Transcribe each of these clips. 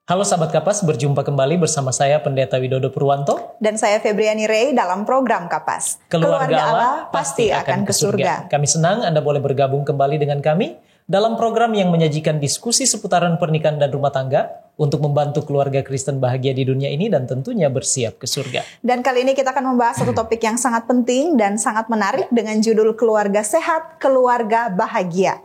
Halo sahabat Kapas, berjumpa kembali bersama saya Pendeta Widodo Purwanto dan saya Febriani Rey dalam program Kapas. Keluarga Allah pasti akan ke surga. Kami senang Anda boleh bergabung kembali dengan kami dalam program yang menyajikan diskusi seputaran pernikahan dan rumah tangga untuk membantu keluarga Kristen bahagia di dunia ini dan tentunya bersiap ke surga. Dan kali ini kita akan membahas satu topik yang sangat penting dan sangat menarik dengan judul Keluarga Sehat, Keluarga Bahagia.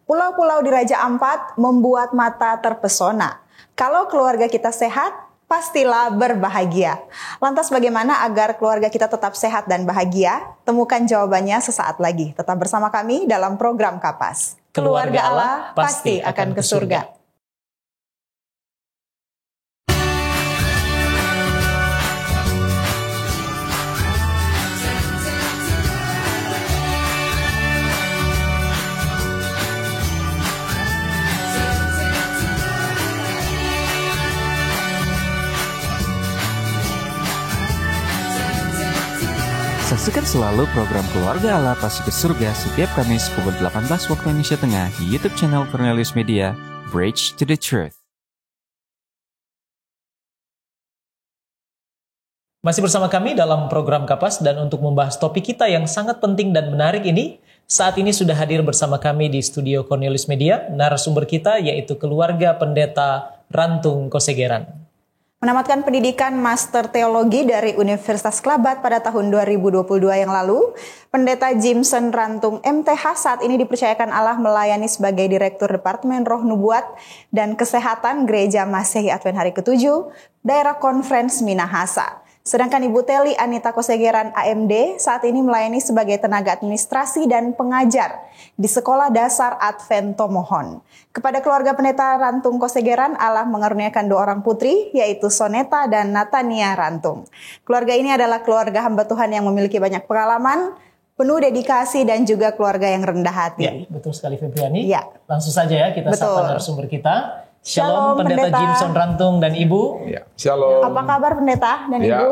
Pulau-pulau di Raja Ampat membuat mata terpesona. Kalau keluarga kita sehat, pastilah berbahagia. Lantas bagaimana agar keluarga kita tetap sehat dan bahagia? Temukan jawabannya sesaat lagi. Tetap bersama kami dalam program Kapas. Keluarga Allah pasti akan ke surga. Saksikan selalu program Keluarga Allah Pasti ke Surga setiap Kamis pukul 18 waktu Indonesia Tengah di YouTube channel Cornelius Media, Bridge to the Truth. Masih bersama kami dalam program Kapas dan untuk membahas topik kita yang sangat penting dan menarik ini, saat ini sudah hadir bersama kami di studio Cornelius Media, narasumber kita yaitu keluarga Pendeta Rantung Kosegeran. Menamatkan pendidikan Master Teologi dari Universitas Kelabat pada tahun 2022 yang lalu, Pendeta Jimson Rantung MTH saat ini dipercayakan Allah melayani sebagai Direktur Departemen Roh Nubuat dan Kesehatan Gereja Masehi Advent Hari ke-7, Daerah Conference Minahasa. Sedangkan Ibu Teli Anita Kosegeran AMD saat ini melayani sebagai tenaga administrasi dan pengajar di Sekolah Dasar Advent Tomohon. Kepada keluarga Pendeta Rantung Kosegeran, Allah mengaruniakan 2 orang putri, yaitu Soneta dan Natania Rantung. Keluarga ini adalah keluarga hamba Tuhan yang memiliki banyak pengalaman, penuh dedikasi dan juga keluarga yang rendah hati. Ya, betul sekali Febriani. Ya. Langsung saja ya kita sapa narasumber kita. Shalom Pendeta Jimson Rantung dan Ibu. Ya, shalom. Apa kabar Pendeta dan Ibu?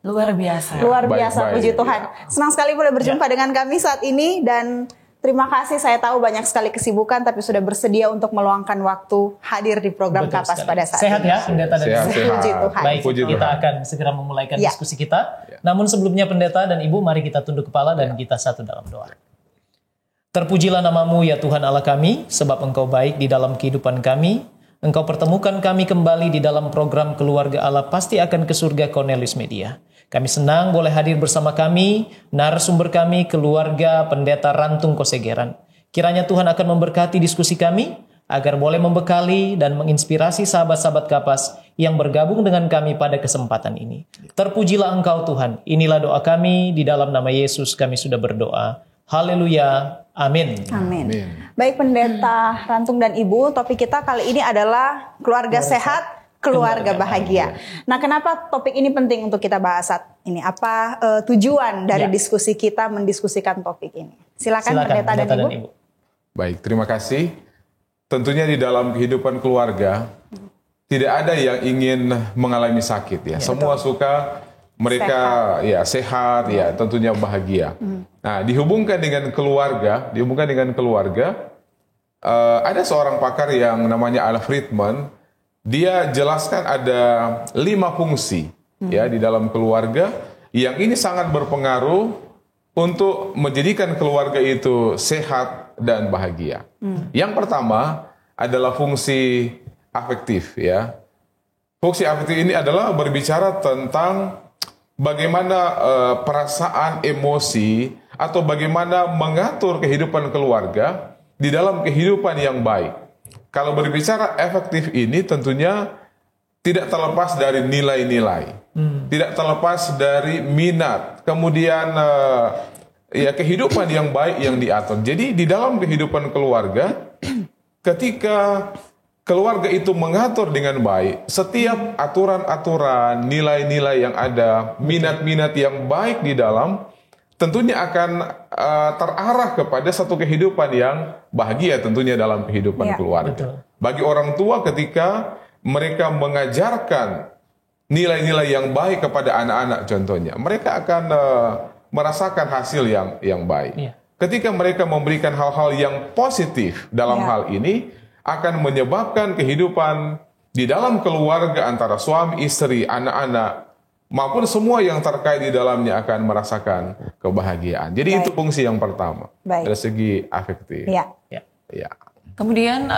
Luar biasa. Luar biasa, Baik, puji Tuhan. ya. Senang sekali boleh berjumpa dengan kami saat ini dan terima kasih, saya tahu banyak sekali kesibukan tapi sudah bersedia untuk meluangkan waktu hadir di program Betul Kapas sekali. pada saat Sehat ini. ya Pendeta dan Sehat, Ibu. sehat. Puji Tuhan. Baik, Puji kita Tuhan. akan segera memulaikan Ya. diskusi kita. Ya. Namun sebelumnya Pendeta dan Ibu, mari kita tunduk kepala dan kita satu dalam doa. Terpujilah namamu ya Tuhan Allah kami, sebab Engkau baik di dalam kehidupan kami. Engkau pertemukan kami kembali di dalam program Keluarga Allah Pasti Akan ke Surga Cornelius Media. Kami senang boleh hadir bersama kami, narasumber kami, keluarga Pendeta Rantung Kosegeran. Kiranya Tuhan akan memberkati diskusi kami, agar boleh membekali dan menginspirasi sahabat-sahabat Kapas yang bergabung dengan kami pada kesempatan ini. Terpujilah Engkau Tuhan, inilah doa kami, di dalam nama Yesus kami sudah berdoa. Haleluya, amin. Amin. Amin. Baik Pendeta Rantung dan Ibu, topik kita kali ini adalah keluarga sehat, keluarga bahagia. Nah, kenapa topik ini penting untuk kita bahas saat ini? Apa tujuan dari diskusi kita mendiskusikan topik ini? Silakan Pendeta dan Ibu. Baik, terima kasih. Tentunya di dalam kehidupan keluarga tidak ada yang ingin mengalami sakit ya. Semua suka mereka sehat ya, tentunya bahagia. Nah, dihubungkan dengan keluarga, ada seorang pakar yang namanya Al Friedman. Dia jelaskan ada 5 fungsi ya di dalam keluarga yang ini sangat berpengaruh untuk menjadikan keluarga itu sehat dan bahagia. Yang pertama adalah fungsi afektif ya. Fungsi afektif ini adalah berbicara tentang bagaimana perasaan, emosi atau bagaimana mengatur kehidupan keluarga di dalam kehidupan yang baik. Kalau berbicara efektif ini tentunya tidak terlepas dari nilai-nilai, tidak terlepas dari minat, kemudian kehidupan yang baik yang diatur. Jadi di dalam kehidupan keluarga, ketika keluarga itu mengatur dengan baik, setiap aturan-aturan, nilai-nilai yang ada, minat-minat yang baik di dalam, tentunya akan terarah kepada satu kehidupan yang bahagia tentunya dalam kehidupan keluarga. Betul. Bagi orang tua ketika mereka mengajarkan nilai-nilai yang baik kepada anak-anak contohnya, mereka akan merasakan hasil yang baik. Iya. Ketika mereka memberikan hal-hal yang positif dalam hal ini, akan menyebabkan kehidupan di dalam keluarga antara suami, istri, anak-anak, maupun semua yang terkait di dalamnya akan merasakan kebahagiaan. Jadi Baik. itu fungsi yang pertama Baik. dari segi afektif. Ya. Ya. Kemudian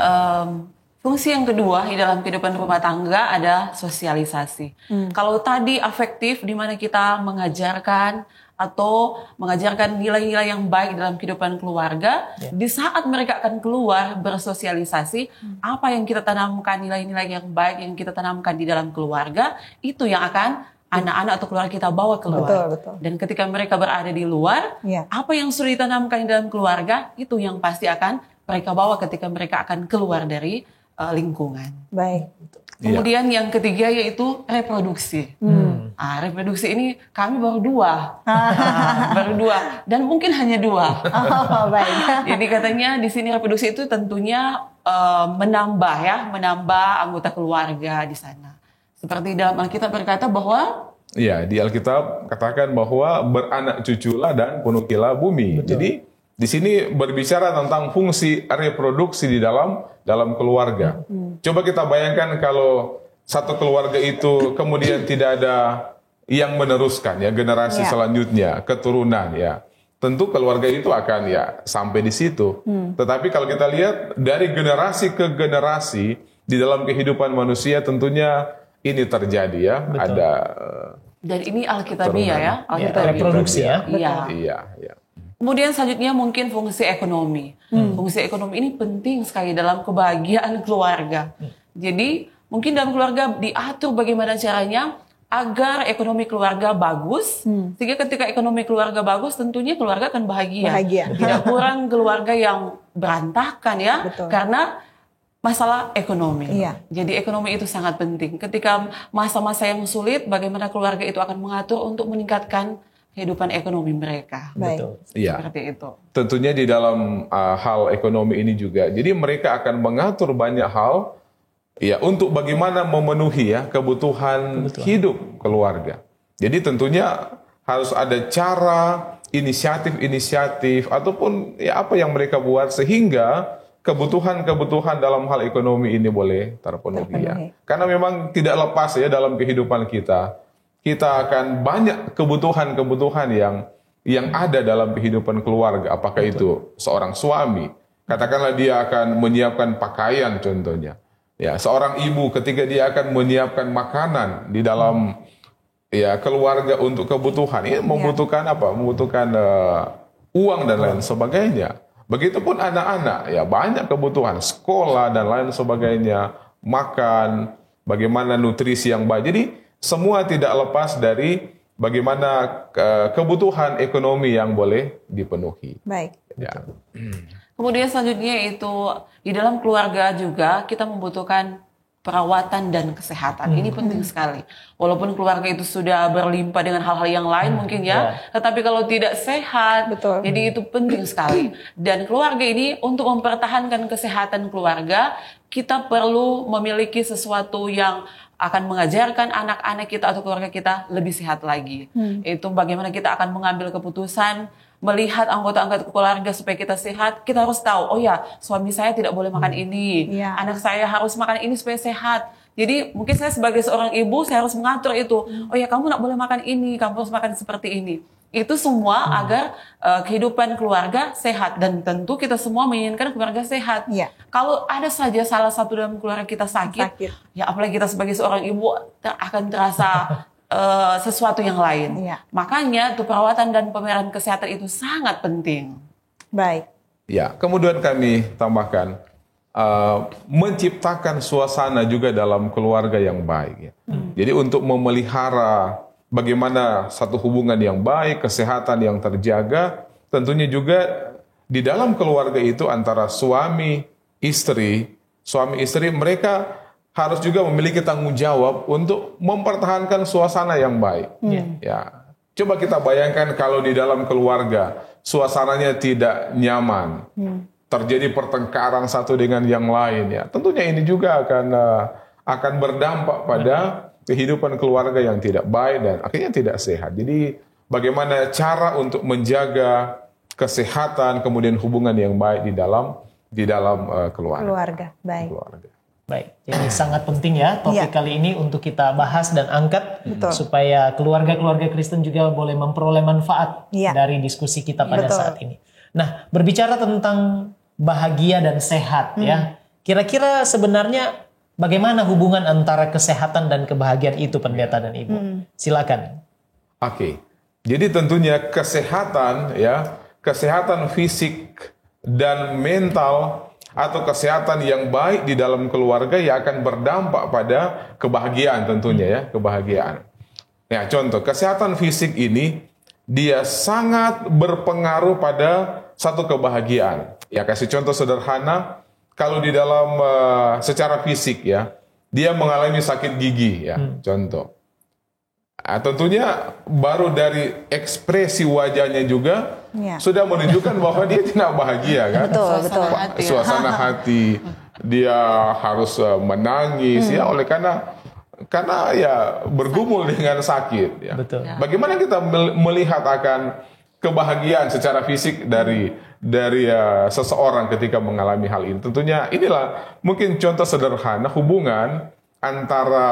fungsi yang kedua di dalam kehidupan rumah tangga ada sosialisasi. Kalau tadi afektif di mana kita mengajarkan atau mengajarkan nilai-nilai yang baik dalam kehidupan keluarga, di saat mereka akan keluar bersosialisasi, apa yang kita tanamkan, nilai-nilai yang baik yang kita tanamkan di dalam keluarga, itu yang akan anak-anak atau keluarga kita bawa keluar. Betul. Dan ketika mereka berada di luar, Ya. apa yang sudah ditanamkan di dalam keluarga, itu yang pasti akan mereka bawa ketika mereka akan keluar dari lingkungan. Baik. Kemudian yang ketiga yaitu reproduksi. Reproduksi ini kami baru 2. Baru 2 dan mungkin hanya 2. Oh, baik. Jadi katanya di sini reproduksi itu tentunya menambah anggota keluarga di sana. Seperti dalam Alkitab berkata bahwa Ya, di Alkitab katakan bahwa beranak cuculah dan penuhilah bumi. Jadi di sini berbicara tentang fungsi reproduksi di dalam keluarga. Coba kita bayangkan kalau satu keluarga itu kemudian tidak ada yang meneruskan ya generasi selanjutnya, keturunan ya. Tentu keluarga itu akan ya sampai di situ. Tetapi kalau kita lihat dari generasi ke generasi di dalam kehidupan manusia tentunya ini terjadi ya. Betul. Ada dan ini Alkitabiah ya, Alkitabiah. reproduksi ya. Iya. Iya. Kemudian selanjutnya mungkin fungsi ekonomi. Fungsi ekonomi ini penting sekali dalam kebahagiaan keluarga. Jadi mungkin dalam keluarga diatur bagaimana caranya agar ekonomi keluarga bagus. Sehingga ketika ekonomi keluarga bagus tentunya keluarga akan bahagia. Tidak kurang keluarga yang berantakan ya. Betul. Karena masalah ekonomi. Iya. Jadi ekonomi itu sangat penting. Ketika masa-masa yang sulit bagaimana keluarga itu akan mengatur untuk meningkatkan kehidupan ekonomi mereka. Baik. Betul. Iya. Seperti itu. Tentunya di dalam hal ekonomi ini juga. Jadi mereka akan mengatur banyak hal ya untuk bagaimana memenuhi ya kebutuhan hidup keluarga. Jadi tentunya harus ada cara, inisiatif-inisiatif ataupun ya apa yang mereka buat sehingga kebutuhan-kebutuhan dalam hal ekonomi ini boleh terpenuhi ya. Karena memang tidak lepas ya dalam kehidupan kita. Kita akan banyak kebutuhan-kebutuhan yang ada dalam kehidupan keluarga. Apakah itu seorang suami, katakanlah dia akan menyiapkan pakaian contohnya. Ya, seorang ibu ketika dia akan menyiapkan makanan di dalam ya keluarga untuk kebutuhan, ini membutuhkan apa? Membutuhkan uang dan lain sebagainya. Begitupun anak-anak, ya banyak kebutuhan sekolah dan lain sebagainya, makan, bagaimana nutrisi yang baik. Jadi semua tidak lepas dari bagaimana kebutuhan ekonomi yang boleh dipenuhi. Baik. Ya. Kemudian selanjutnya itu di dalam keluarga juga kita membutuhkan perawatan dan kesehatan. Ini penting sekali. Walaupun keluarga itu sudah berlimpah dengan hal-hal yang lain mungkin ya, tetapi kalau tidak sehat, Betul. jadi itu penting sekali. Dan keluarga ini untuk mempertahankan kesehatan keluarga, kita perlu memiliki sesuatu yang akan mengajarkan anak-anak kita atau keluarga kita lebih sehat lagi. Itu bagaimana kita akan mengambil keputusan, melihat anggota-anggota keluarga supaya kita sehat, kita harus tahu, oh ya, suami saya tidak boleh makan ini, anak saya harus makan ini supaya sehat. Jadi mungkin saya sebagai seorang ibu, saya harus mengatur itu. Oh ya, kamu tidak boleh makan ini, kamu harus makan seperti ini. Itu semua agar kehidupan keluarga sehat. Dan tentu kita semua menginginkan keluarga sehat. Iya. Kalau ada saja salah satu dalam keluarga kita sakit, ya apalagi kita sebagai seorang ibu akan terasa sesuatu yang lain. Iya. Makanya tuh perawatan dan pemeliharaan kesehatan itu sangat penting. Baik. Ya, kemudian kami tambahkan menciptakan suasana juga dalam keluarga yang baik. Ya. Jadi untuk memelihara bagaimana satu hubungan yang baik, kesehatan yang terjaga, tentunya juga di dalam keluarga itu antara suami istri mereka harus juga memiliki tanggung jawab untuk mempertahankan suasana yang baik. Ya, coba kita bayangkan kalau di dalam keluarga suasananya tidak nyaman, terjadi pertengkaran satu dengan yang lain. Ya, tentunya ini juga akan berdampak pada kehidupan keluarga yang tidak baik dan akhirnya tidak sehat. Jadi bagaimana cara untuk menjaga kesehatan kemudian hubungan yang baik di dalam keluarga. Baik. Keluarga. Baik, jadi sangat penting ya topik kali ini untuk kita bahas dan angkat supaya keluarga-keluarga Kristen juga boleh memperoleh manfaat dari diskusi kita pada saat ini. Nah, berbicara tentang bahagia dan sehat ya, kira-kira sebenarnya bagaimana hubungan antara kesehatan dan kebahagiaan itu, Pendeta dan Ibu? Silakan. Oke, jadi tentunya kesehatan ya, kesehatan fisik dan mental atau kesehatan yang baik di dalam keluarga yang akan berdampak pada kebahagiaan tentunya ya, kebahagiaan. Ya, contoh kesehatan fisik ini dia sangat berpengaruh pada satu kebahagiaan. Ya, kasih contoh sederhana, kalau di dalam secara fisik ya, dia mengalami sakit gigi ya, contoh. Tentunya baru dari ekspresi wajahnya juga sudah menunjukkan bahwa dia tidak bahagia kan. Betul. Suasana hati dia harus menangis ya oleh karena ya bergumul dengan sakit ya. Betul. Bagaimana kita melihat akan kebahagiaan secara fisik dari seseorang ketika mengalami hal ini? Tentunya inilah mungkin contoh sederhana hubungan antara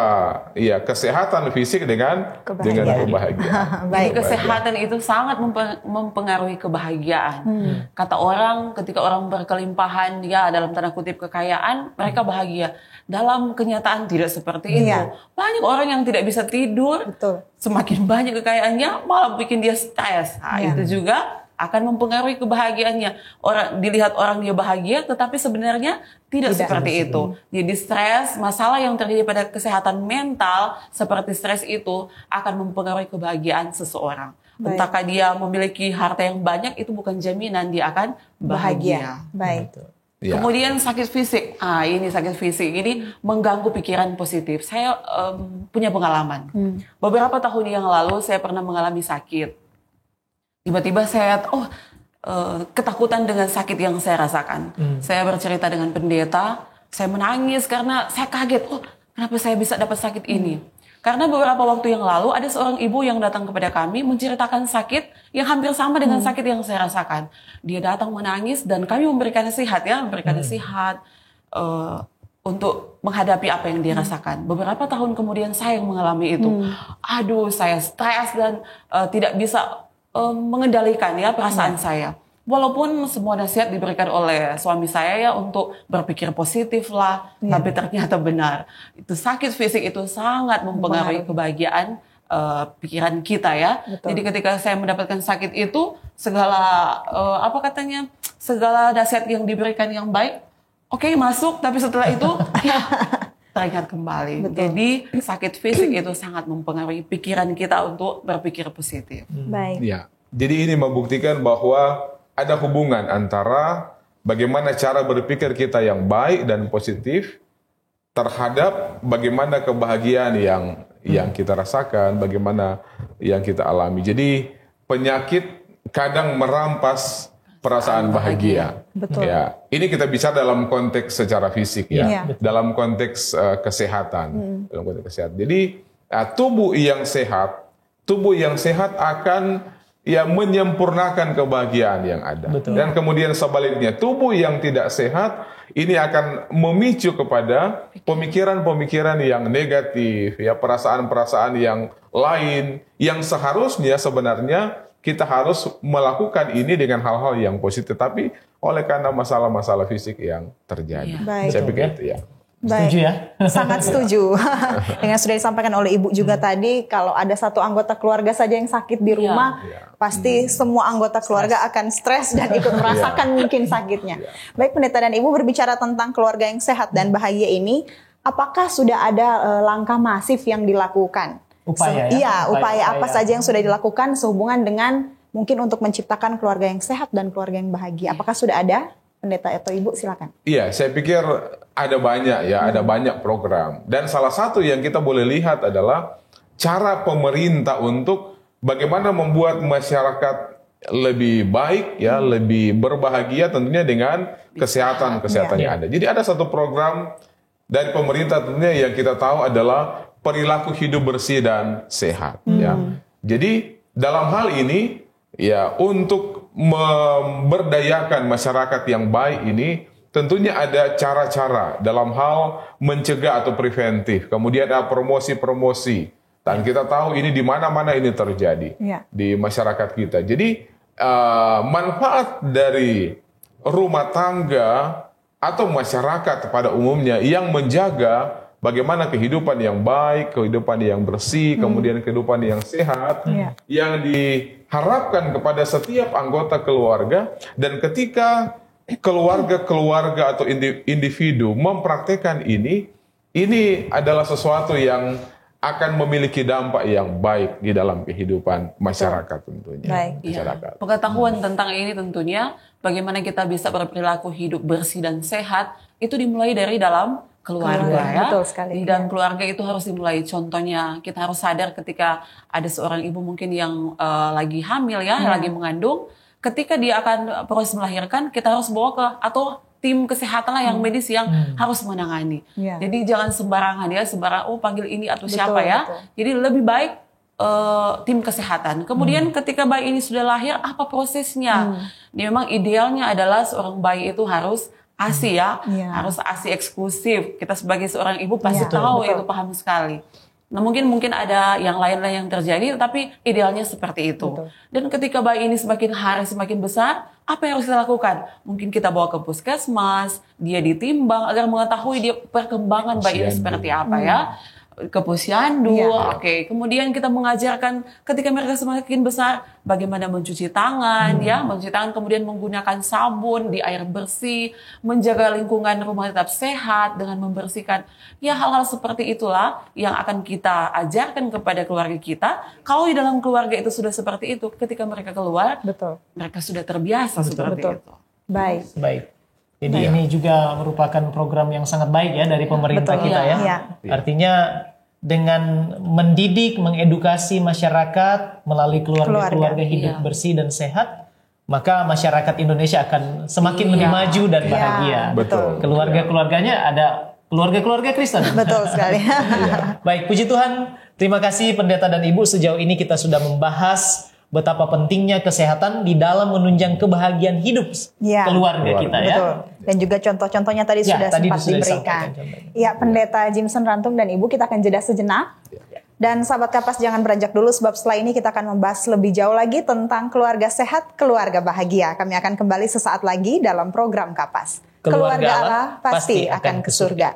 ya kesehatan fisik dengan kebahagiaan. Jadi kesehatan itu sangat mempengaruhi kebahagiaan. Kata orang, ketika orang berkelimpahan ya dalam tanda kutip kekayaan, mereka bahagia. Dalam kenyataan tidak seperti itu. Banyak orang yang tidak bisa tidur, semakin banyak kekayaannya malah bikin dia stres. Nah, itu juga akan mempengaruhi kebahagiaannya. Dilihat orang dia bahagia, tetapi sebenarnya tidak seperti itu. Jadi stres, masalah yang terjadi pada kesehatan mental seperti stres itu akan mempengaruhi kebahagiaan seseorang. Entahkah dia memiliki harta yang banyak, itu bukan jaminan dia akan bahagia. Baik. Kemudian sakit fisik. Ini sakit fisik ini mengganggu pikiran positif. Saya punya pengalaman. Beberapa tahun yang lalu saya pernah mengalami sakit. Tiba-tiba saya ketakutan dengan sakit yang saya rasakan. Saya bercerita dengan pendeta, saya menangis karena saya kaget. Kenapa saya bisa dapat sakit ini? Karena beberapa waktu yang lalu ada seorang ibu yang datang kepada kami menceritakan sakit yang hampir sama dengan sakit yang saya rasakan. Dia datang menangis dan kami memberikan nasihat untuk menghadapi apa yang dia rasakan. Beberapa tahun kemudian saya yang mengalami itu. Saya stres dan tidak bisa mengendalikan perasaan saya. Walaupun semua nasihat diberikan oleh suami saya untuk berpikir positif lah, tapi ternyata benar. Itu sakit fisik itu sangat mempengaruhi kebahagiaan pikiran kita ya. Jadi ketika saya mendapatkan sakit itu, segala segala nasihat yang diberikan yang baik, masuk, tapi setelah itu teringat kembali. Jadi sakit fisik itu sangat mempengaruhi pikiran kita untuk berpikir positif. Baik. Ya. Jadi ini membuktikan bahwa ada hubungan antara bagaimana cara berpikir kita yang baik dan positif terhadap bagaimana kebahagiaan yang kita rasakan, bagaimana yang kita alami. Jadi penyakit kadang merampas perasaan bahagia. Betul. Ya, ini kita bicara dalam konteks secara fisik ya, dalam konteks kesehatan, dalam konteks kesehatan. Jadi tubuh yang sehat akan menyempurnakan kebahagiaan yang ada. Betul. Dan kemudian sebaliknya, tubuh yang tidak sehat ini akan memicu kepada pemikiran-pemikiran yang negatif, perasaan-perasaan yang lain yang seharusnya sebenarnya kita harus melakukan ini dengan hal-hal yang positif, tapi oleh karena masalah-masalah fisik yang terjadi. Saya pikir itu ya. Baik. Setuju ya? Sangat setuju. Yang sudah disampaikan oleh Ibu juga tadi, kalau ada satu anggota keluarga saja yang sakit di rumah, pasti semua anggota keluarga akan stres dan ikut merasakan mungkin sakitnya. Baik, Pendeta dan Ibu, berbicara tentang keluarga yang sehat dan bahagia ini, apakah sudah ada langkah masif yang dilakukan? Upaya apa saja yang sudah dilakukan sehubungan dengan mungkin untuk menciptakan keluarga yang sehat dan keluarga yang bahagia? Apakah sudah ada? Pendeta atau Ibu, silakan. Iya, saya pikir ada banyak ada banyak program. Dan salah satu yang kita boleh lihat adalah cara pemerintah untuk bagaimana membuat masyarakat lebih baik lebih berbahagia tentunya dengan kesehatan yang ada. Jadi ada satu program dari pemerintah tentunya yang kita tahu adalah perilaku hidup bersih dan sehat Jadi dalam hal ini untuk memberdayakan masyarakat yang baik ini tentunya ada cara-cara dalam hal mencegah atau preventif. Kemudian ada promosi-promosi. Dan kita tahu ini di mana-mana ini terjadi di masyarakat kita. Jadi manfaat dari rumah tangga atau masyarakat pada umumnya yang menjaga bagaimana kehidupan yang baik, kehidupan yang bersih, kemudian kehidupan yang sehat, yang diharapkan kepada setiap anggota keluarga. Dan ketika keluarga-keluarga atau individu mempraktekkan ini adalah sesuatu yang akan memiliki dampak yang baik di dalam kehidupan masyarakat tentunya. Masyarakat. Pengetahuan tentang ini tentunya bagaimana kita bisa berperilaku hidup bersih dan sehat itu dimulai dari dalam keluarga ya. Betul sekali. Dan keluarga itu harus dimulai. Contohnya kita harus sadar ketika ada seorang ibu mungkin yang lagi hamil ya, lagi mengandung, ketika dia akan proses melahirkan, kita harus bawa ke atau tim kesehatan lah yang medis yang harus menangani. Jadi jangan sembarangan ya, panggil ini atau siapa ya. Jadi lebih baik tim kesehatan. Kemudian ketika bayi ini sudah lahir, apa prosesnya? Ini memang idealnya adalah seorang bayi itu harus ASI ya, harus ASI eksklusif. Kita sebagai seorang ibu pasti tahu itu, paham sekali. Nah mungkin ada yang lain-lain yang terjadi, tapi idealnya seperti itu. Dan ketika bayi ini semakin hari semakin besar, apa yang harus kita lakukan? Mungkin kita bawa ke puskesmas, dia ditimbang agar mengetahui dia perkembangan bayi ini seperti apa ya. Ke posyandu, kemudian kita mengajarkan ketika mereka semakin besar bagaimana mencuci tangan, mencuci tangan, kemudian menggunakan sabun di air bersih, menjaga lingkungan rumah tetap sehat dengan membersihkan. Ya hal-hal seperti itulah yang akan kita ajarkan kepada keluarga kita. Kalau di dalam keluarga itu sudah seperti itu, ketika mereka keluar, mereka sudah terbiasa seperti itu. Baik. Jadi ini juga merupakan program yang sangat baik ya dari pemerintah kita ya. Artinya dengan mendidik, mengedukasi masyarakat melalui keluarga hidup bersih dan sehat, maka masyarakat Indonesia akan semakin lebih maju dan bahagia. Keluarga-keluarganya ada keluarga-keluarga Kristen. Betul sekali. Baik, puji Tuhan. Terima kasih pendeta dan ibu. Sejauh ini kita sudah membahas betapa pentingnya kesehatan di dalam menunjang kebahagiaan hidup keluarga kita ya. Dan juga contoh-contohnya tadi sudah sempat diberikan. Ya, Pendeta Jimson Rantung dan Ibu, kita akan jeda sejenak. Dan sahabat Kapas jangan beranjak dulu, sebab setelah ini kita akan membahas lebih jauh lagi tentang keluarga sehat, keluarga bahagia. Kami akan kembali sesaat lagi dalam program Kapas. Keluarga Allah pasti akan ke surga.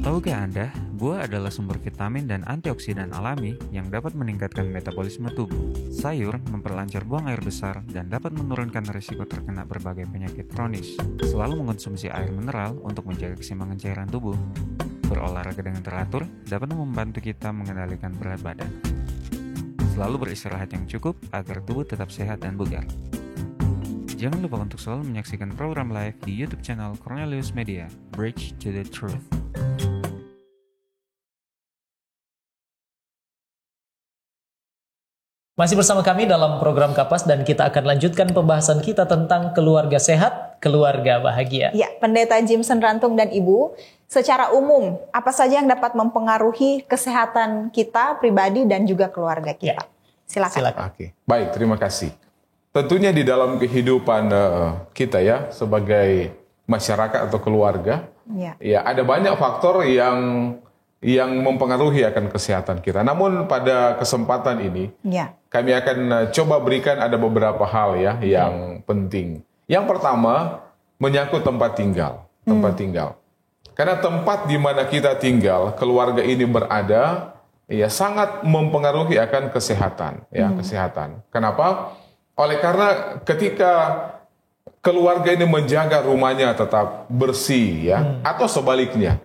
Tahukah Anda, buah adalah sumber vitamin dan antioksidan alami yang dapat meningkatkan metabolisme tubuh. Sayur memperlancar buang air besar dan dapat menurunkan risiko terkena berbagai penyakit kronis. Selalu mengonsumsi air mineral untuk menjaga keseimbangan cairan tubuh. Berolahraga dengan teratur dapat membantu kita mengendalikan berat badan. Selalu beristirahat yang cukup agar tubuh tetap sehat dan bugar. Jangan lupa untuk selalu menyaksikan program live di YouTube channel Cornelius Media, Bridge to the Truth. Masih bersama kami dalam program Kapas dan kita akan lanjutkan pembahasan kita tentang keluarga sehat, keluarga bahagia. Ya, Pendeta Jimson Rantung dan Ibu, secara umum apa saja yang dapat mempengaruhi kesehatan kita pribadi dan juga keluarga kita? Silakan. Oke. Baik, terima kasih. Tentunya di dalam kehidupan kita ya sebagai masyarakat atau keluarga, ya ada banyak faktor yang mempengaruhi akan kesehatan kita. Namun pada kesempatan ini, kami akan coba berikan ada beberapa hal ya yang penting. Yang pertama, menyangkut tempat tinggal. Tempat tinggal. Karena tempat di mana kita tinggal, keluarga ini berada, ya sangat mempengaruhi akan kesehatan. Ya, kesehatan. Kenapa? Oleh karena ketika keluarga ini menjaga rumahnya tetap bersih ya, atau sebaliknya.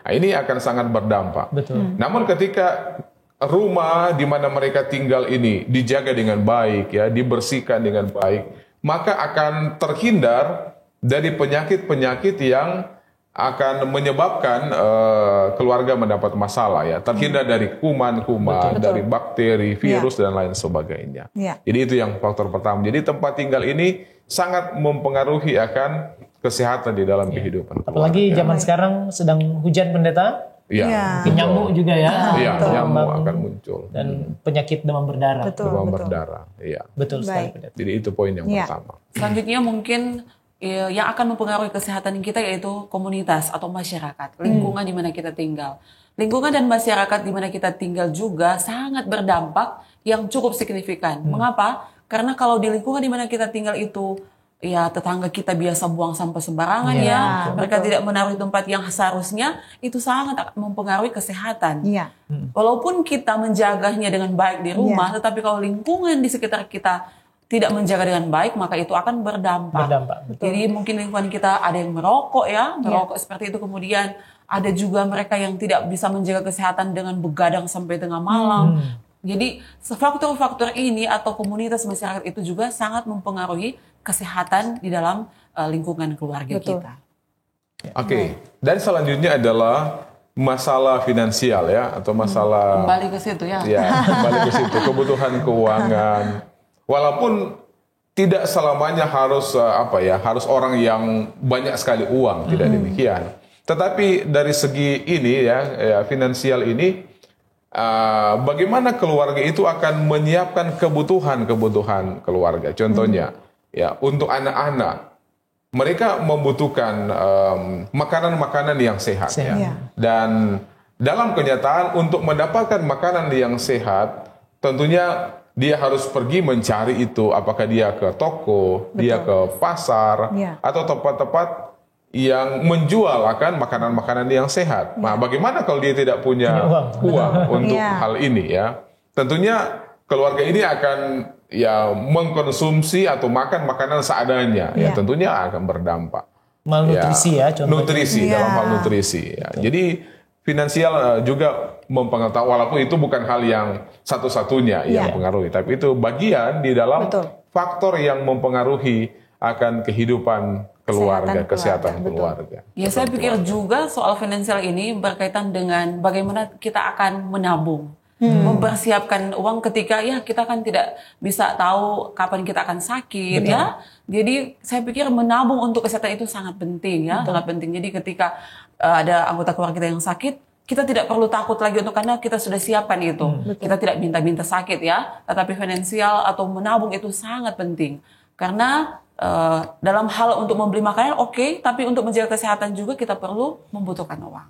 Nah, ini akan sangat berdampak. Namun ketika rumah di mana mereka tinggal ini dijaga dengan baik ya, dibersihkan dengan baik, maka akan terhindar dari penyakit-penyakit yang akan menyebabkan keluarga mendapat masalah ya, terhindar dari kuman-kuman, dari bakteri, virus dan lain sebagainya. Jadi itu yang faktor pertama. Jadi tempat tinggal ini sangat mempengaruhi akan kesehatan di dalam kehidupan keluarga. Apalagi zaman sekarang sedang hujan, Pendeta. Iya. Iya. betul. Nyamuk juga ya. Iya, Betul. nyamuk akan muncul. Dan penyakit demam berdarah. Betul, Demam betul. berdarah. Iya. Betul sekali. Baik. Pendeta. Jadi itu poin yang Iya. pertama. Selanjutnya mungkin yang akan mempengaruhi kesehatan kita yaitu komunitas atau masyarakat, lingkungan di mana kita tinggal. Lingkungan dan masyarakat di mana kita tinggal juga sangat berdampak yang cukup signifikan. Mengapa? Karena kalau di lingkungan di mana kita tinggal itu ya tetangga kita biasa buang sampah sembarangan Iya, ya, betul. mereka tidak menaruh di tempat yang seharusnya, itu sangat akan mempengaruhi kesehatan. Iya. Walaupun kita menjaganya dengan baik di rumah, tetapi kalau lingkungan di sekitar kita tidak menjaga dengan baik, maka itu akan berdampak. Berdampak, betul. Jadi mungkin lingkungan kita ada yang merokok ya, merokok seperti itu, kemudian ada juga mereka yang tidak bisa menjaga kesehatan dengan begadang sampai tengah malam. Jadi faktor-faktor ini atau komunitas masyarakat itu juga sangat mempengaruhi kesehatan di dalam lingkungan keluarga Betul. kita. Oke. Dan selanjutnya adalah masalah finansial ya, atau masalah Kembali ke situ ya. ya, kembali ke situ, kebutuhan keuangan. Walaupun tidak selamanya harus harus orang yang banyak sekali uang, tidak demikian. Tetapi dari segi ini ya finansial ini, bagaimana keluarga itu akan menyiapkan kebutuhan keluarga. Contohnya ya, untuk anak-anak, mereka membutuhkan makanan-makanan yang sehat. Sehat. Iya. Dan dalam kenyataan untuk mendapatkan makanan yang sehat, tentunya dia harus pergi mencari itu, apakah dia ke toko, dia ke pasar, Iya. atau tempat-tempat yang menjual akan makanan-makanan yang sehat. Nah, bagaimana kalau dia tidak punya uang untuk Iya. hal ini ya? Tentunya keluarga ini akan ya mengkonsumsi atau makan makanan seadanya, ya Iya. tentunya akan berdampak. Malnutrisi ya contohnya. Nutrisi, Iya. dalam hal nutrisi. Ya. Jadi finansial juga mempengaruhi, walaupun itu bukan hal yang satu-satunya yang Iya. mempengaruhi, tapi itu bagian di dalam Betul. faktor yang mempengaruhi akan kehidupan keluarga, Kesehatan kesehatan keluarga, keluarga. Ya, saya pikir juga soal finansial ini berkaitan dengan bagaimana kita akan menabung. Mempersiapkan uang ketika ya kita kan tidak bisa tahu kapan kita akan sakit ya. Jadi saya pikir menabung untuk kesehatan itu sangat penting ya, sangat penting. Jadi ketika ada anggota keluarga kita yang sakit, kita tidak perlu takut lagi karena kita sudah siapkan itu. Kita tidak minta-minta sakit ya, tetapi finansial atau menabung itu sangat penting. Karena dalam hal untuk membeli makanan oke, tapi untuk menjaga kesehatan juga kita perlu membutuhkan uang.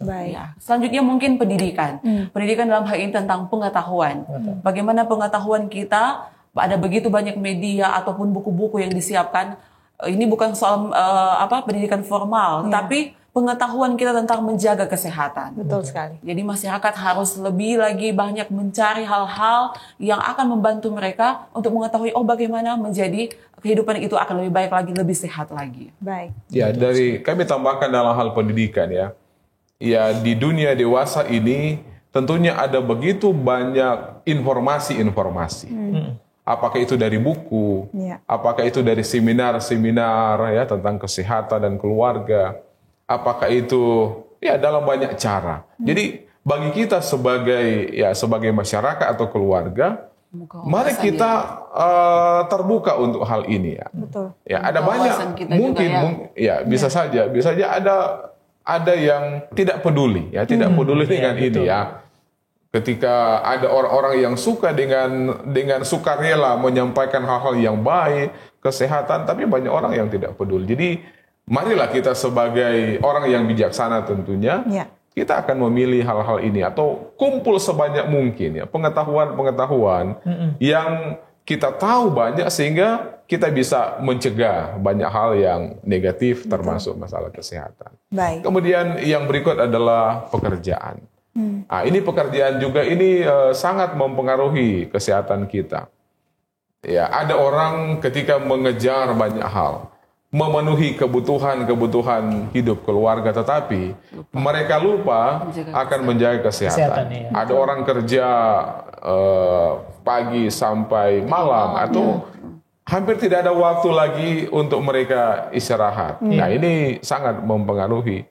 Baik. Ya. Selanjutnya mungkin pendidikan. Pendidikan dalam hal ini tentang pengetahuan. Bagaimana pengetahuan kita, ada begitu banyak media ataupun buku-buku yang disiapkan. Ini bukan soal pendidikan formal, tapi pengetahuan kita tentang menjaga kesehatan. Betul sekali. Jadi masyarakat harus lebih lagi banyak mencari hal-hal yang akan membantu mereka untuk mengetahui bagaimana menjadi kehidupan itu akan lebih baik lagi, lebih sehat lagi. Baik. Ya, dari kami tambahkan dalam hal pendidikan ya. Ya, di dunia dewasa ini tentunya ada begitu banyak informasi-informasi. Apakah itu dari buku, Iya. apakah itu dari seminar-seminar ya tentang kesehatan dan keluarga, apakah itu ya dalam banyak cara. Jadi bagi kita sebagai masyarakat atau keluarga, mari kita terbuka untuk hal ini ya. Betul. Ya, ada Wawasan banyak kita juga ya. bisa saja ada yang tidak peduli ya, tidak peduli dengan ini ya. Ketika ada orang-orang yang suka dengan sukarela menyampaikan hal-hal yang baik, kesehatan, tapi banyak orang yang tidak peduli. Jadi marilah kita sebagai orang yang bijaksana tentunya, Ya. kita akan memilih hal-hal ini atau kumpul sebanyak mungkin ya pengetahuan-pengetahuan yang kita tahu banyak sehingga kita bisa mencegah banyak hal yang negatif termasuk masalah kesehatan. Baik. Kemudian yang berikut adalah pekerjaan. Nah, ini pekerjaan juga ini sangat mempengaruhi kesehatan kita. Ya, ada orang ketika mengejar banyak hal, memenuhi kebutuhan hidup keluarga, tetapi mereka lupa akan menjaga kesehatan. Kesehatan, iya. Ada orang kerja pagi sampai malam atau hampir tidak ada waktu lagi untuk mereka istirahat. Nah, ini sangat mempengaruhi.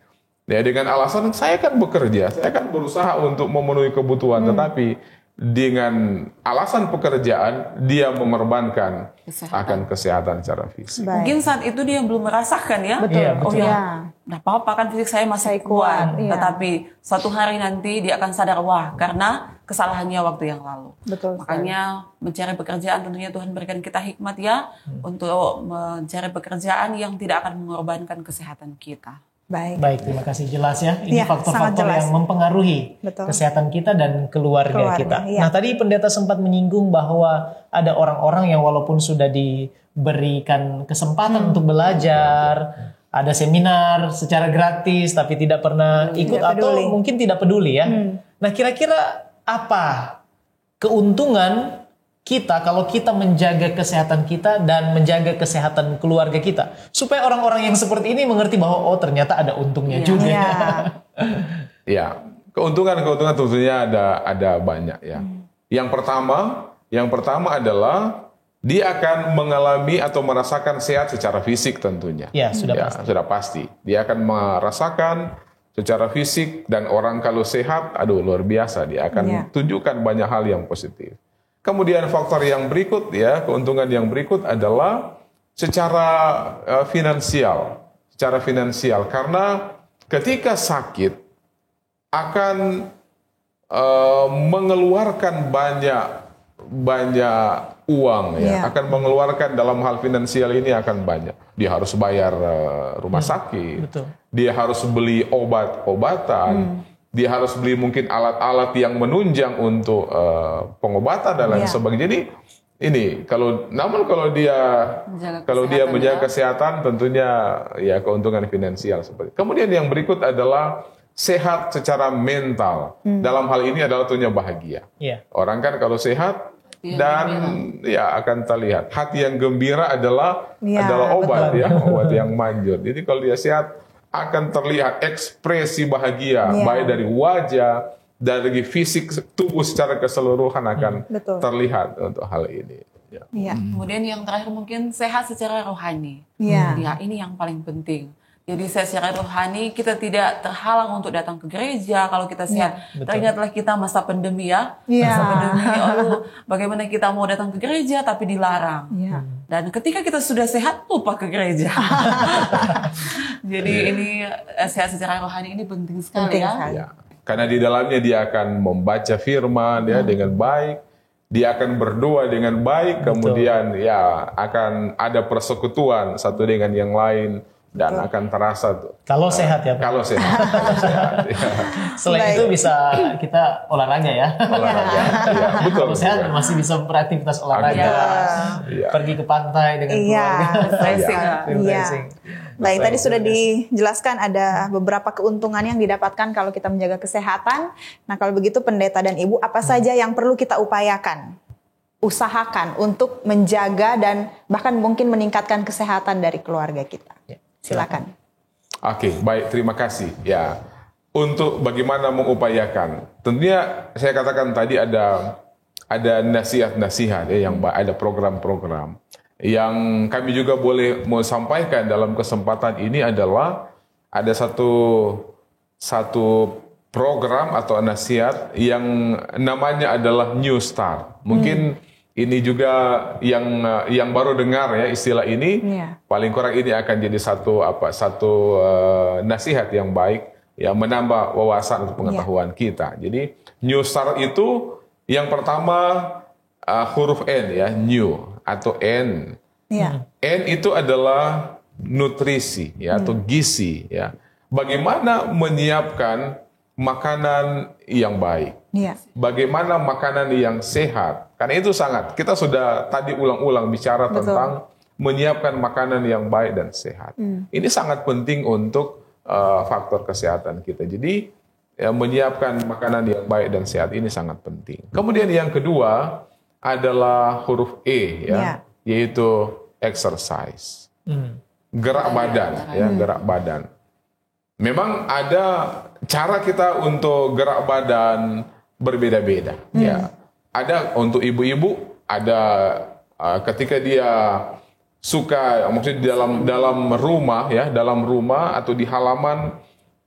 Ya, dengan alasan saya kan bekerja, saya kan berusaha untuk memenuhi kebutuhan, tetapi dengan alasan pekerjaan dia mengorbankan Kesehatan. akan kesehatan secara fisik. Baik. Mungkin saat itu dia belum merasakan ya. Betul. Iya, Oh betul. ya, Iya. nggak apa-apa kan fisik saya masih kuat. iya. Tetapi suatu hari nanti dia akan sadar, wah karena kesalahannya waktu yang lalu. Betul. Makanya mencari pekerjaan tentunya Tuhan berikan kita hikmat ya untuk mencari pekerjaan yang tidak akan mengorbankan kesehatan kita. Baik. Baik, terima kasih, jelas ya. Iya, Ini sangat faktor-faktor jelas. yang mempengaruhi Betul. kesehatan kita dan keluarga kita. iya. Nah, tadi pendeta sempat menyinggung bahwa ada orang-orang yang walaupun sudah diberikan kesempatan untuk belajar, ada seminar secara gratis tapi tidak pernah ikut Tidak atau peduli. mungkin tidak peduli ya. Nah, kira-kira apa keuntungan kita kalau kita menjaga kesehatan kita dan menjaga kesehatan keluarga kita, supaya orang-orang yang seperti ini mengerti bahwa oh ternyata ada untungnya juga. Iya. Ya, keuntungan tentunya ada banyak ya. Yang pertama adalah dia akan mengalami atau merasakan sehat secara fisik tentunya. Ya, sudah pasti. Sudah pasti. Dia akan merasakan secara fisik, dan orang kalau sehat, aduh luar biasa, dia akan tunjukkan banyak hal yang positif. Kemudian faktor yang berikut ya, keuntungan yang berikut adalah secara finansial. Secara finansial, karena ketika sakit akan mengeluarkan banyak uang ya, akan mengeluarkan dalam hal finansial ini akan banyak. Dia harus bayar rumah sakit, betul. Dia harus beli obat-obatan, dia harus beli mungkin alat-alat yang menunjang untuk pengobatan dan lain sebagainya. Jadi ini kalau dia menjaga kesehatan tentunya ya keuntungan finansial seperti. Kemudian yang berikut adalah sehat secara mental. Dalam hal ini adalah tentunya bahagia. Iya. Orang kan kalau sehat dan ya akan terlihat hati yang gembira adalah obat ya, obat yang manjur. Jadi kalau dia sehat akan terlihat ekspresi bahagia baik dari wajah, dari fisik tubuh secara keseluruhan akan terlihat untuk hal ini. Ya. Iya. Kemudian yang terakhir mungkin sehat secara rohani. Iya. Ya, ini yang paling penting. Jadi secara rohani kita tidak terhalang untuk datang ke gereja kalau kita sehat. Teringatlah kita masa pandemi ya. Masa pandemi, bagaimana kita mau datang ke gereja tapi dilarang. Dan ketika kita sudah sehat lupa ke gereja. Jadi ini sehat secara rohani ini penting sekali ya. Karena di dalamnya dia akan membaca firman ya dengan baik. Dia akan berdoa dengan baik. Kemudian ya akan ada persekutuan satu dengan yang lain. Dan akan terasa tuh. Kalau sehat ya Pak. Kalau sehat. Selain itu bisa kita olahraga ya. Olahraga. Ya, betul. Kalau sehat masih bisa beraktivitas olahraga. Pergi ke pantai dengan keluarga. Refreshing. Baik, tadi sudah dijelaskan ada beberapa keuntungan yang didapatkan kalau kita menjaga kesehatan. Nah, kalau begitu pendeta dan ibu, apa saja yang perlu kita usahakan untuk menjaga dan bahkan mungkin meningkatkan kesehatan dari keluarga kita? Silakan. Oke, baik, terima kasih. Ya, untuk bagaimana mengupayakan, tentunya saya katakan tadi ada nasihat-nasihat ya, yang ada program-program yang kami juga boleh mau sampaikan dalam kesempatan ini adalah ada satu program atau nasihat yang namanya adalah New Start. Mungkin ini juga yang baru dengar ya istilah ini, paling kurang ini akan jadi satu nasihat yang baik yang menambah wawasan untuk pengetahuan kita. Jadi New Start itu yang pertama huruf N ya, new atau N. N itu adalah nutrisi ya atau gizi ya. Bagaimana menyiapkan makanan yang baik. Bagaimana makanan yang sehat. Karena itu kita sudah tadi ulang-ulang bicara tentang menyiapkan makanan yang baik dan sehat. Ini sangat penting untuk faktor kesehatan kita. Jadi menyiapkan makanan yang baik dan sehat ini sangat penting. Kemudian yang kedua adalah huruf E ya, yaitu exercise. Gerak badan ya, gerak badan. Memang ada cara kita untuk gerak badan berbeda-beda ya. Ada untuk ibu-ibu, ada ketika dia suka, maksudnya dalam rumah ya, dalam rumah atau di halaman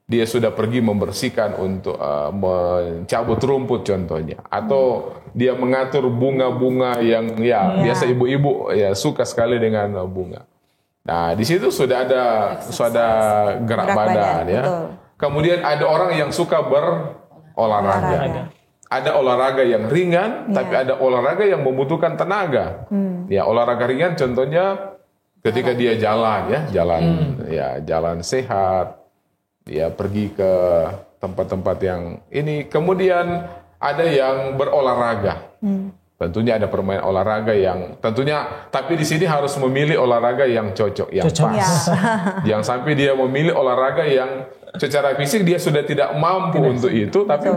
dia sudah pergi membersihkan untuk mencabut rumput contohnya, atau dia mengatur bunga-bunga yang biasa ibu-ibu ya suka sekali dengan bunga. Nah, di situ sudah ada gerak badan ya. Betul. Kemudian ada orang yang suka berolahraga. Ada olahraga yang ringan, tapi ada olahraga yang membutuhkan tenaga. Ya, olahraga ringan contohnya ketika dia jalan jalan sehat, ya pergi ke tempat-tempat yang ini. Kemudian ada yang berolahraga. Tentunya ada permainan olahraga yang tentunya, tapi di sini harus memilih olahraga yang cocok, yang pas. Jangan sampai dia memilih olahraga yang secara fisik dia sudah tidak mampu untuk itu, tapi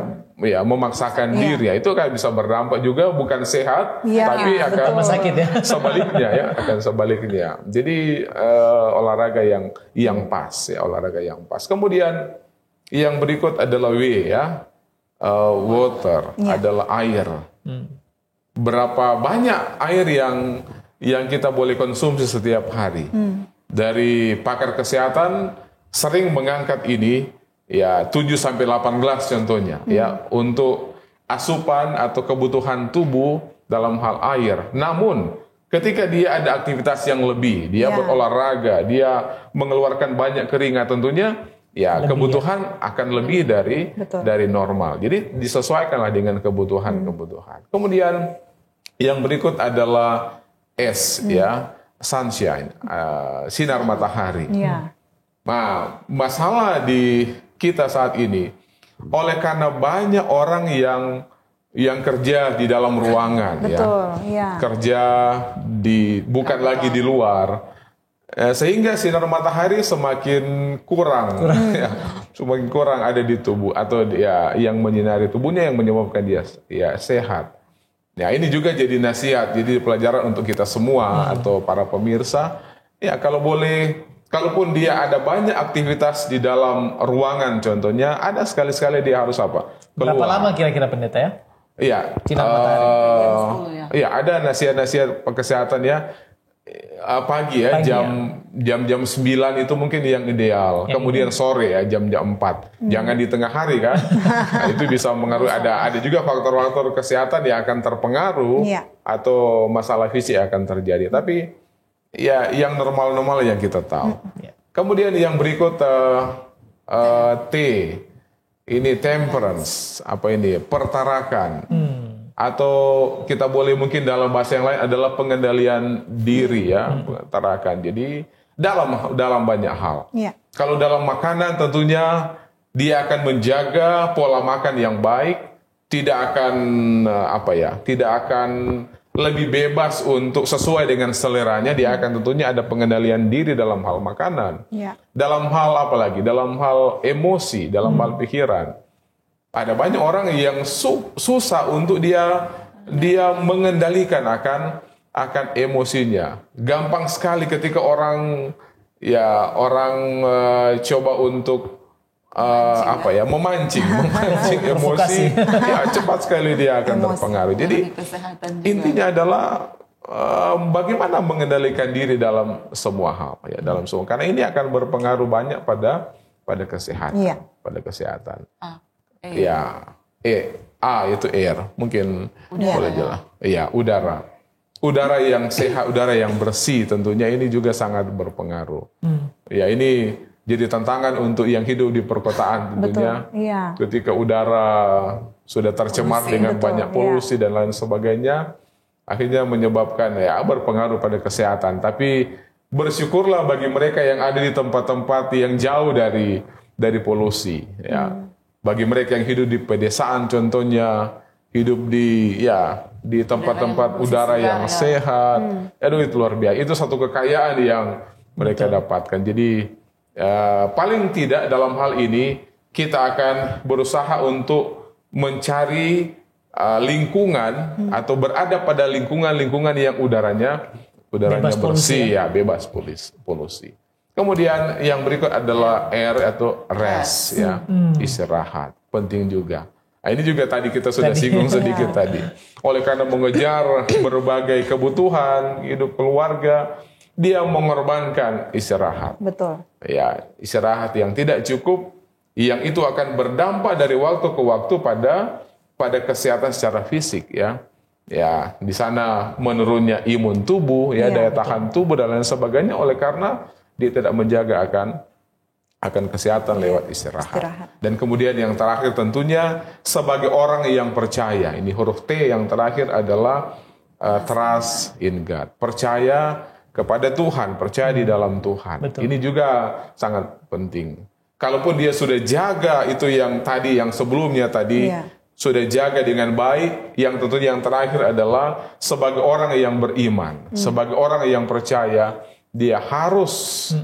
ya memaksakan diri, ya itu kan bisa berdampak juga bukan sehat, tapi akan sakit ya. Akan sebaliknya. Jadi olahraga yang pas, ya olahraga yang pas. Kemudian yang berikut adalah water, adalah air. Berapa banyak air yang kita boleh konsumsi setiap hari? Dari pakar kesehatan sering mengangkat ini, ya 7 sampai 8 gelas contohnya, ya untuk asupan atau kebutuhan tubuh dalam hal air. Namun ketika dia ada aktivitas yang lebih, dia berolahraga, dia mengeluarkan banyak keringat, tentunya ya lebih, kebutuhan akan lebih dari normal. Jadi disesuaikanlah dengan kebutuhan. Kemudian yang berikut adalah sunshine, sinar matahari. Nah, masalah di kita saat ini, oleh karena banyak orang yang kerja di dalam ruangan, kerja bukan lagi di luar, sehingga sinar matahari semakin kurang, semakin kurang ada di tubuh, atau yang menyinari tubuhnya yang menyebabkan dia sehat. Ya, ini juga jadi nasihat, jadi pelajaran untuk kita semua atau para pemirsa. Ya, kalau boleh. Kalaupun dia ada banyak aktivitas di dalam ruangan contohnya, ada sekali-sekali dia harus keluar. Berapa lama kira-kira pendeta ya? Iya. Sinar matahari. Iya, ada nasihat-nasihat kesehatan ya. Pagi ya, jam 9 itu mungkin yang ideal. Kemudian sore ya, jam 4. Jangan di tengah hari kan. Nah, itu bisa mengaruhi. Ada juga faktor-faktor kesehatan yang akan terpengaruh atau masalah fisik akan terjadi. Tapi ya, yang normal-normal yang kita tahu. Kemudian yang berikut T, ini temperance, pertarakan, atau kita boleh mungkin dalam bahasa yang lain adalah pengendalian diri ya, pertarakan. Jadi dalam banyak hal. Kalau dalam makanan tentunya dia akan menjaga pola makan yang baik, tidak akan tidak akan lebih bebas untuk sesuai dengan seleranya. Dia akan tentunya ada pengendalian diri dalam hal makanan. Dalam hal apa lagi? Dalam hal emosi, dalam hal pikiran. Ada banyak orang yang susah untuk dia mengendalikan akan emosinya. Gampang sekali ketika orang coba untuk memancing emosi, ya cepat sekali dia akan terpengaruh. Jadi intinya adalah bagaimana mengendalikan diri dalam semua hal, ya dalam semua. Karena ini akan berpengaruh banyak pada kesehatan, pada kesehatan. Itu air, mungkin boleh jelas. Iya, udara. Udara yang sehat, udara yang bersih, tentunya ini juga sangat berpengaruh. Ya, ini jadi tantangan untuk yang hidup di perkotaan tentunya. Ketika udara sudah tercemar dengan banyak polusi dan lain sebagainya, akhirnya menyebabkan berpengaruh pada kesehatan. Tapi bersyukurlah bagi mereka yang ada di tempat-tempat yang jauh dari polusi. Ya, bagi mereka yang hidup di pedesaan contohnya, hidup di tempat-tempat udara yang sehat, itu luar biasa. Itu satu kekayaan yang mereka dapatkan. Jadi paling tidak dalam hal ini kita akan berusaha untuk mencari lingkungan atau berada pada lingkungan yang udaranya bersih, bebas polusi. Kemudian yang berikut adalah atau rest, istirahat, penting juga. Nah, ini juga tadi kita sudah singgung sedikit tadi. Oleh karena mengejar berbagai kebutuhan hidup keluarga, dia mengorbankan istirahat. Betul. Ya, istirahat yang tidak cukup yang itu akan berdampak dari waktu ke waktu pada kesehatan secara fisik ya. Ya, di sana menurunnya imun tubuh, ya, daya tahan tubuh dan lain sebagainya oleh karena dia tidak menjaga akan kesehatan lewat istirahat. Dan kemudian yang terakhir tentunya sebagai orang yang percaya, ini huruf T yang terakhir adalah trust in God, percaya kepada Tuhan, percaya di dalam Tuhan. Betul. Ini juga sangat penting. Kalaupun dia sudah jaga itu yang sebelumnya tadi, sudah jaga dengan baik, yang tentunya yang terakhir adalah sebagai orang yang beriman, sebagai orang yang percaya, dia harus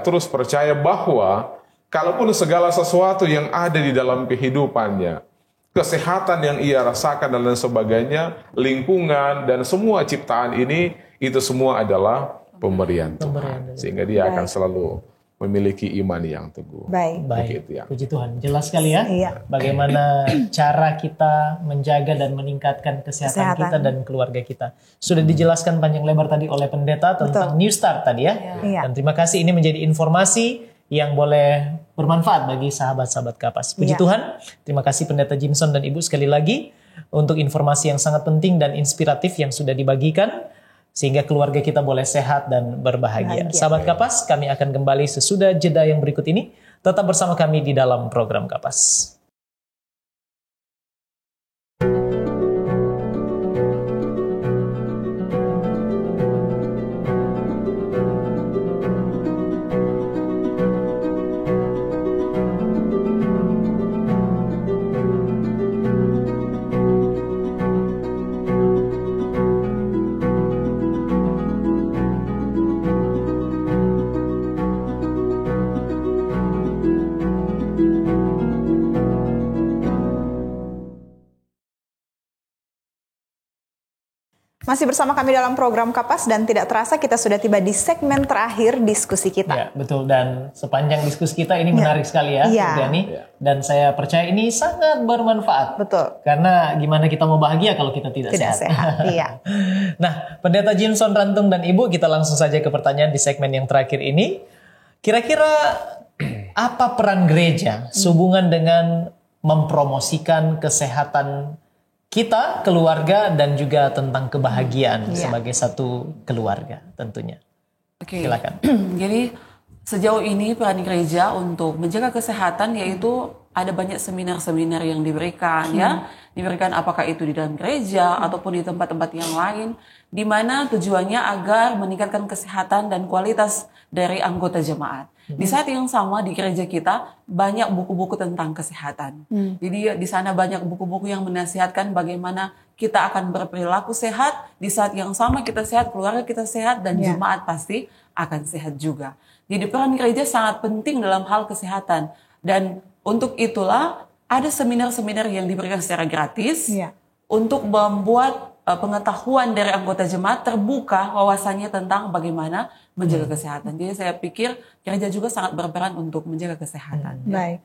terus percaya bahwa kalaupun segala sesuatu yang ada di dalam kehidupannya, kesehatan yang ia rasakan dan lain sebagainya, lingkungan dan semua ciptaan ini, itu semua adalah pemberian Tuhan. Sehingga dia akan selalu memiliki iman yang teguh. Baik. Begitu, ya. Puji Tuhan. Jelas sekali ya. Iya. Bagaimana cara kita menjaga dan meningkatkan kesehatan kita dan keluarga kita. Sudah dijelaskan panjang lebar tadi oleh pendeta tentang New Start tadi ya. Iya. Dan terima kasih, ini menjadi informasi yang boleh bermanfaat bagi sahabat-sahabat Kapas. Puji Tuhan. Terima kasih Pendeta Jimson dan Ibu sekali lagi untuk informasi yang sangat penting dan inspiratif yang sudah dibagikan, sehingga keluarga kita boleh sehat dan berbahagia. Sahabat Kapas, kami akan kembali sesudah jeda yang berikut ini. Tetap bersama kami di dalam program Kapas. Masih bersama kami dalam program Kapas dan tidak terasa kita sudah tiba di segmen terakhir diskusi kita. Ya, betul. Dan sepanjang diskusi kita ini menarik sekali ya, Dani. Dan saya percaya ini sangat bermanfaat. Betul. Karena gimana kita mau bahagia kalau kita tidak sehat. Iya. Nah, Pendeta Jimson Rantung dan Ibu, kita langsung saja ke pertanyaan di segmen yang terakhir ini. Kira-kira apa peran gereja sehubungan dengan mempromosikan kesehatan kita, keluarga, dan juga tentang kebahagiaan sebagai satu keluarga tentunya. Oke. Silakan. Jadi sejauh ini peran gereja untuk menjaga kesehatan yaitu ada banyak seminar-seminar yang diberikan diberikan apakah itu di dalam gereja ataupun di tempat-tempat yang lain, di mana tujuannya agar meningkatkan kesehatan dan kualitas dari anggota jemaat. Di saat yang sama di gereja kita banyak buku-buku tentang kesehatan. Jadi di sana banyak buku-buku yang menasihatkan bagaimana kita akan berperilaku sehat. Di saat yang sama kita sehat, keluarga kita sehat, dan jemaat pasti akan sehat juga. Jadi peran gereja sangat penting dalam hal kesehatan. Dan untuk itulah ada seminar-seminar yang diberikan secara gratis untuk membuat pengetahuan dari anggota jemaat terbuka wawasannya tentang bagaimana menjaga kesehatan. Jadi saya pikir gereja juga sangat berperan untuk menjaga kesehatan. Baik.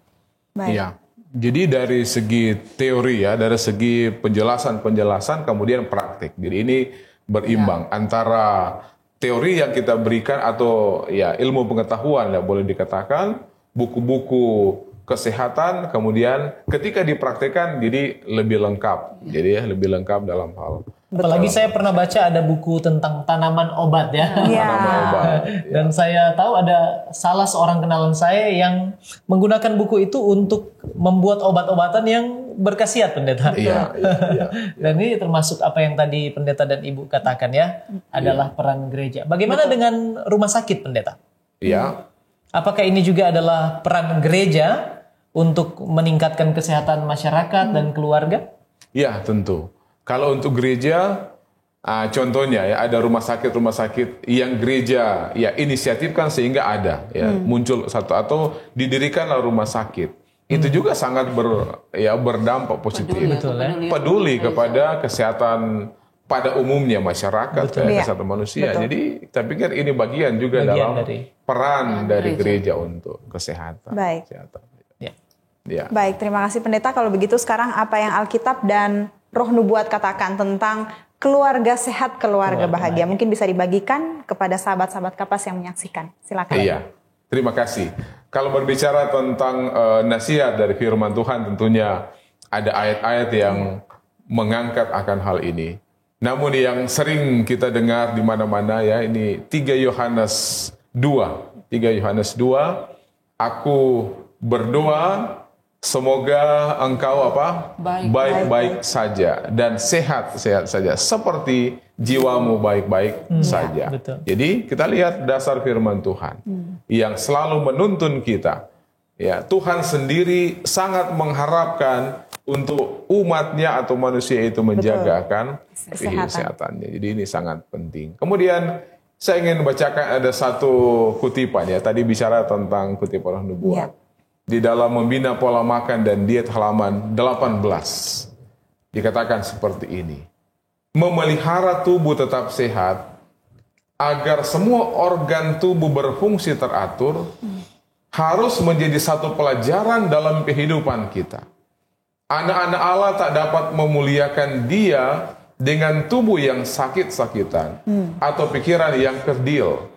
Iya. Jadi dari segi teori dari segi penjelasan kemudian praktik. Jadi ini berimbang antara teori yang kita berikan atau ilmu pengetahuan boleh dikatakan, buku-buku kesehatan, kemudian ketika dipraktikkan jadi lebih lengkap. Jadi lebih lengkap dalam hal. Apalagi saya pernah baca ada buku tentang tanaman obat Tanaman obat. Dan saya tahu ada salah seorang kenalan saya yang menggunakan buku itu untuk membuat obat-obatan yang berkhasiat, Pendeta. Iya. Dan ini termasuk apa yang tadi Pendeta dan Ibu katakan adalah peran gereja. Bagaimana dengan rumah sakit, Pendeta? Iya. Apakah ini juga adalah peran gereja untuk meningkatkan kesehatan masyarakat dan keluarga? Ya, tentu. Kalau untuk gereja, contohnya ada rumah sakit yang gereja inisiatifkan sehingga ada muncul satu atau didirikanlah rumah sakit. Itu juga sangat berdampak positif. Peduli kepada kesehatan pada umumnya masyarakat, kesehatan manusia. Jadi saya pikir ini bagian juga dalam peran dari gereja untuk kesehatan. Baik. Ya. Baik, terima kasih Pendeta. Kalau begitu sekarang apa yang Alkitab dan Roh Nubuat katakan tentang keluarga sehat, keluarga bahagia. Mungkin bisa dibagikan kepada sahabat-sahabat Kapas yang menyaksikan. Silakan. Iya. Terima kasih. Kalau berbicara tentang nasihat dari firman Tuhan, tentunya ada ayat-ayat yang mengangkat akan hal ini. Namun yang sering kita dengar di mana-mana ya, ini 3 Yohanes 2. 3 Yohanes 2, aku berdoa semoga engkau baik-baik saja dan sehat-sehat saja seperti jiwamu baik-baik saja. Betul. Jadi kita lihat dasar firman Tuhan yang selalu menuntun kita. Ya, Tuhan sendiri sangat mengharapkan untuk umatnya atau manusia itu menjaga akan kesehatannya. Jadi ini sangat penting. Kemudian saya ingin bacakan ada satu kutipan ya. Tadi bicara tentang kutipan nubuat. Di dalam membina pola makan dan diet halaman 18. Dikatakan seperti ini. Memelihara tubuh tetap sehat agar semua organ tubuh berfungsi teratur harus menjadi satu pelajaran dalam kehidupan kita. Anak-anak Allah tak dapat memuliakan Dia dengan tubuh yang sakit-sakitan atau pikiran yang kerdil.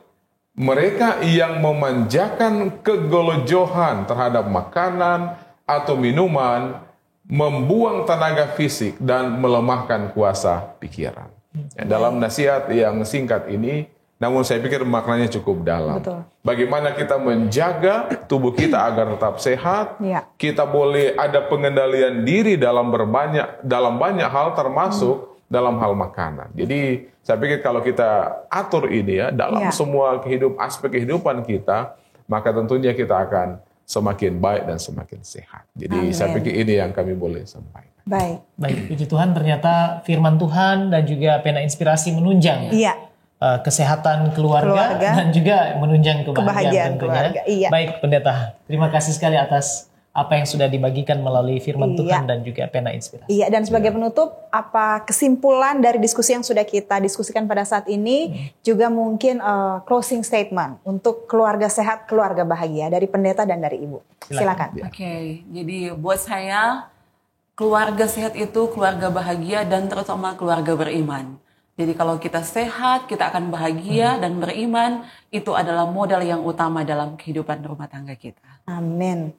Mereka yang memanjakan kegolojohan terhadap makanan atau minuman membuang tenaga fisik dan melemahkan kuasa pikiran. Dalam nasihat yang singkat ini, namun saya pikir maknanya cukup dalam. Betul. Bagaimana kita menjaga tubuh kita agar tetap sehat. Kita boleh ada pengendalian diri dalam banyak hal termasuk dalam hal makanan. Jadi saya pikir kalau kita atur ini ya dalam semua aspek kehidupan kita, maka tentunya kita akan semakin baik dan semakin sehat. Jadi saya pikir ini yang kami boleh sampaikan. Baik, puji Tuhan, ternyata firman Tuhan dan juga pena inspirasi menunjang kesehatan keluarga dan juga menunjang kebahagiaan tentunya. Baik Pendeta, terima kasih sekali atas apa yang sudah dibagikan melalui firman Tuhan dan juga pena inspirasi. Iya, dan sebagai penutup, apa kesimpulan dari diskusi yang sudah kita diskusikan pada saat ini, juga mungkin closing statement untuk keluarga sehat, keluarga bahagia dari Pendeta dan dari Ibu. Silakan. Oke, jadi buat saya keluarga sehat itu keluarga bahagia dan terutama keluarga beriman. Jadi kalau kita sehat, kita akan bahagia dan beriman, itu adalah modal yang utama dalam kehidupan rumah tangga kita. Amin.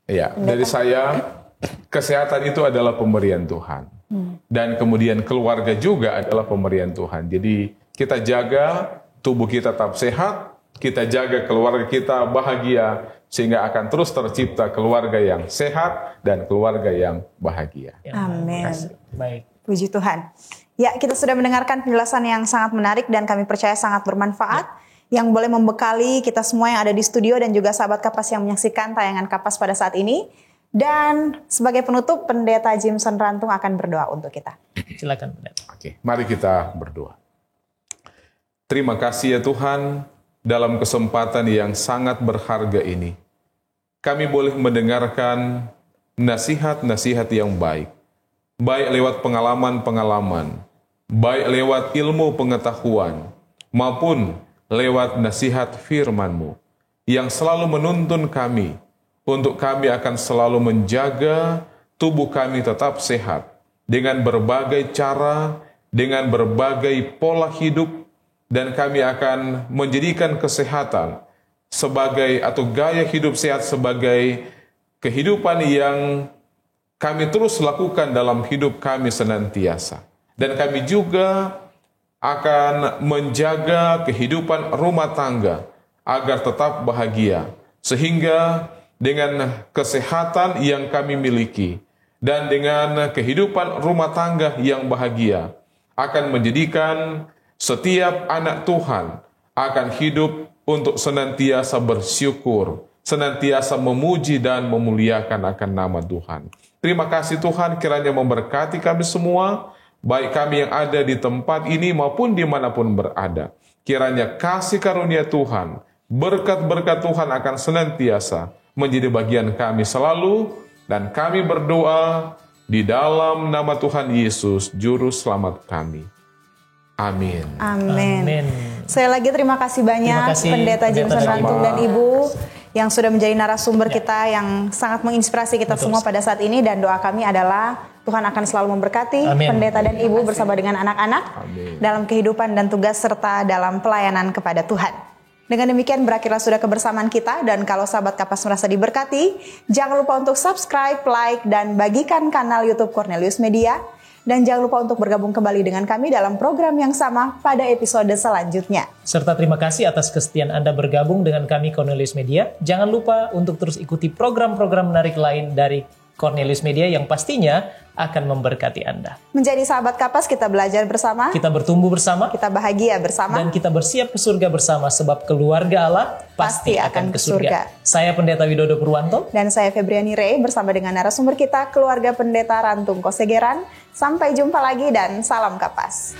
Ya, dari saya, kesehatan itu adalah pemberian Tuhan. Dan kemudian keluarga juga adalah pemberian Tuhan. Jadi kita jaga tubuh kita tetap sehat, kita jaga keluarga kita bahagia, sehingga akan terus tercipta keluarga yang sehat dan keluarga yang bahagia. Amin. Baik. Puji Tuhan. Ya, kita sudah mendengarkan penjelasan yang sangat menarik dan kami percaya sangat bermanfaat. Yang boleh membekali kita semua yang ada di studio dan juga sahabat Kapas yang menyaksikan tayangan Kapas pada saat ini. Dan sebagai penutup, Pendeta Jimson Rantung akan berdoa untuk kita. Silakan Pendeta. Oke, mari kita berdoa. Terima kasih ya Tuhan, dalam kesempatan yang sangat berharga ini, kami boleh mendengarkan nasihat-nasihat yang baik. Baik lewat pengalaman-pengalaman, baik lewat ilmu pengetahuan, maupun lewat nasihat firman-Mu yang selalu menuntun kami untuk kami akan selalu menjaga tubuh kami tetap sehat dengan berbagai cara, dengan berbagai pola hidup, dan kami akan menjadikan kesehatan sebagai atau gaya hidup sehat sebagai kehidupan yang kami terus lakukan dalam hidup kami senantiasa. Dan kami juga akan menjaga kehidupan rumah tangga agar tetap bahagia. Sehingga dengan kesehatan yang kami miliki dan dengan kehidupan rumah tangga yang bahagia akan menjadikan setiap anak Tuhan akan hidup untuk senantiasa bersyukur, senantiasa memuji dan memuliakan akan nama Tuhan. Terima kasih Tuhan, kiranya memberkati kami semua, baik kami yang ada di tempat ini maupun dimanapun berada. Kiranya kasih karunia Tuhan, berkat-berkat Tuhan akan senantiasa menjadi bagian kami selalu, dan kami berdoa di dalam nama Tuhan Yesus, Juru Selamat kami. Amin. Amin. Saya lagi terima kasih banyak Pendeta Jimson Rantung dan Ibu yang sudah menjadi narasumber kita yang sangat menginspirasi kita semua pada saat ini, dan doa kami adalah Tuhan akan selalu memberkati Pendeta dan Ibu bersama dengan anak-anak dalam kehidupan dan tugas serta dalam pelayanan kepada Tuhan. Dengan demikian berakhirlah sudah kebersamaan kita, dan kalau sahabat Kapas merasa diberkati, jangan lupa untuk subscribe, like, dan bagikan kanal YouTube Cornelius Media. Dan jangan lupa untuk bergabung kembali dengan kami dalam program yang sama pada episode selanjutnya. Serta terima kasih atas kesetiaan Anda bergabung dengan kami Cornelius Media. Jangan lupa untuk terus ikuti program-program menarik lain dari Cornelius Media yang pastinya akan memberkati Anda. Menjadi sahabat Kapas, kita belajar bersama, Kita bertumbuh bersama, kita bahagia bersama, dan kita bersiap ke surga bersama sebab keluarga Allah pasti akan ke surga. Saya Pendeta Widodo Purwanto. dan saya Febriani Rey bersama dengan narasumber kita, keluarga Pendeta Rantung Kosegeran. Sampai jumpa lagi dan salam Kapas.